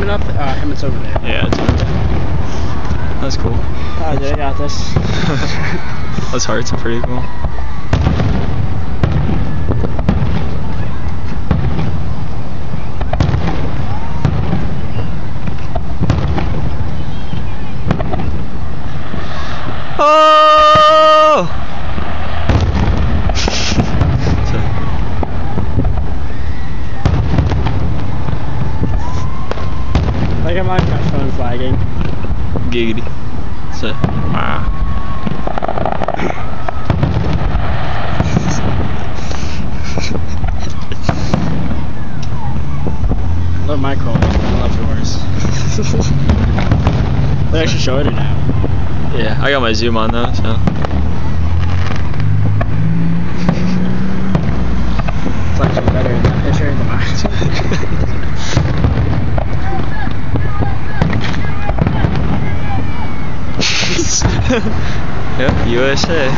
Hemming up? Hemmett's over there. Yeah, it's over there. That's cool. Oh, dude, I got this. Those hearts are pretty cool. Oh! Look at my phone flagging. Giggity. That's it. Wow. I love my call. I love yours. They actually showed it now. Yeah, I got my zoom on though, so. It's actually better in that picture than mine. Yep, USA.